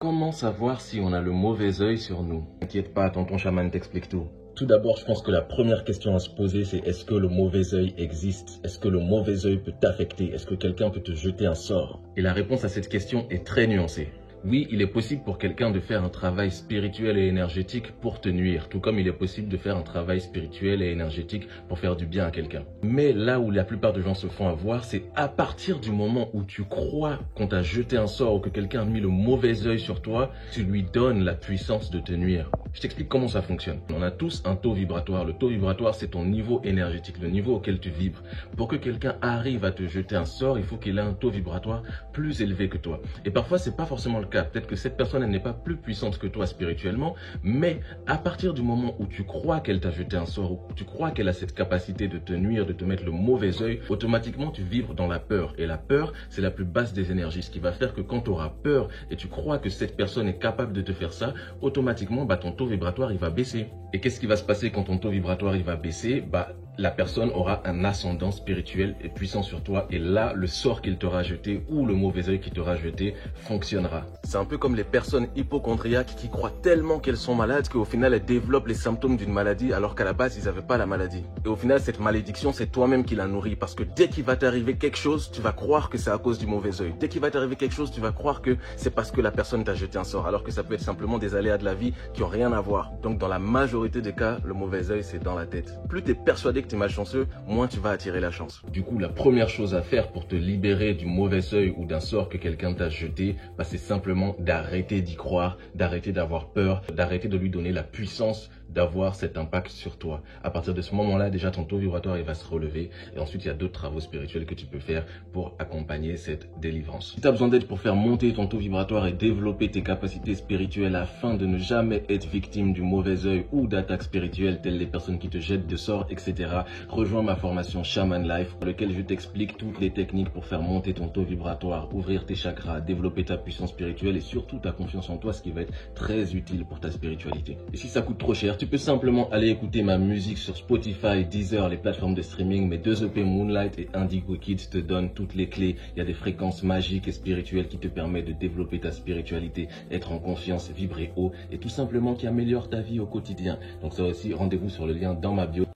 Comment savoir si on a le mauvais œil sur nous? T'inquiète pas, tonton chaman t'explique tout. Tout d'abord, je pense que la première question à se poser, c'est est-ce que le mauvais œil existe? Est-ce que le mauvais œil peut t'affecter? Est-ce que quelqu'un peut te jeter un sort? Et la réponse à cette question est très nuancée. Oui, il est possible pour quelqu'un de faire un travail spirituel et énergétique pour te nuire, tout comme il est possible de faire un travail spirituel et énergétique pour faire du bien à quelqu'un. Mais là où la plupart des gens se font avoir, c'est à partir du moment où tu crois qu'on t'a jeté un sort ou que quelqu'un a mis le mauvais œil sur toi, tu lui donnes la puissance de te nuire. Je t'explique comment ça fonctionne. On a tous un taux vibratoire. Le taux vibratoire, c'est ton niveau énergétique, le niveau auquel tu vibres. Pour que quelqu'un arrive à te jeter un sort, il faut qu'il ait un taux vibratoire plus élevé que toi. Et parfois, c'est pas forcément le cas. Peut-être que cette personne, elle n'est pas plus puissante que toi spirituellement, mais à partir du moment où tu crois qu'elle t'a jeté un sort, ou tu crois qu'elle a cette capacité de te nuire, de te mettre le mauvais œil, automatiquement, tu vibres dans la peur. Et la peur, c'est la plus basse des énergies. Ce qui va faire que quand tu auras peur et tu crois que cette personne est capable de te faire ça, automatiquement, ton taux vibratoire, il va baisser. Et qu'est-ce qui va se passer quand ton taux vibratoire, il va baisser? La personne aura un ascendant spirituel et puissant sur toi. Et là, le sort qu'il t'aura jeté ou le mauvais œil qu'il t'aura jeté fonctionnera. C'est un peu comme les personnes hypochondriaques qui croient tellement qu'elles sont malades qu'au final, elles développent les symptômes d'une maladie alors qu'à la base, ils n'avaient pas la maladie. Et au final, cette malédiction, c'est toi-même qui la nourris parce que dès qu'il va t'arriver quelque chose, tu vas croire que c'est à cause du mauvais œil. Dès qu'il va t'arriver quelque chose, tu vas croire que c'est parce que la personne t'a jeté un sort alors que ça peut être simplement des aléas de la vie qui n'ont rien à voir. Donc, dans la majorité des cas, le mauvais œil, c'est dans la tête. Plus tu es persuadé que tu es malchanceux, moins tu vas attirer la chance. Du coup, la première chose à faire pour te libérer du mauvais œil ou d'un sort que quelqu'un t'a jeté, c'est simplement d'arrêter d'y croire, d'arrêter d'avoir peur, d'arrêter de lui donner la puissance d'avoir cet impact sur toi. À partir de ce moment-là, déjà ton taux vibratoire il va se relever et ensuite il y a d'autres travaux spirituels que tu peux faire pour accompagner cette délivrance. Si tu as besoin d'aide pour faire monter ton taux vibratoire et développer tes capacités spirituelles afin de ne jamais être victime du mauvais œil ou d'attaques spirituelles telles les personnes qui te jettent des sorts, etc., rejoins ma formation Shaman Life dans laquelle je t'explique toutes les techniques pour faire monter ton taux vibratoire, ouvrir tes chakras, développer ta puissance spirituelle et surtout ta confiance en toi, ce qui va être très utile pour ta spiritualité. Et si ça coûte trop cher, tu peux simplement aller écouter ma musique sur Spotify, Deezer, les plateformes de streaming. Mes 2 EP Moonlight et Indigo Kids te donnent toutes les clés. Il y a des fréquences magiques et spirituelles qui te permettent de développer ta spiritualité, être en confiance, vibrer haut et tout simplement qui améliore ta vie au quotidien. Donc ça aussi, rendez-vous sur le lien dans ma bio.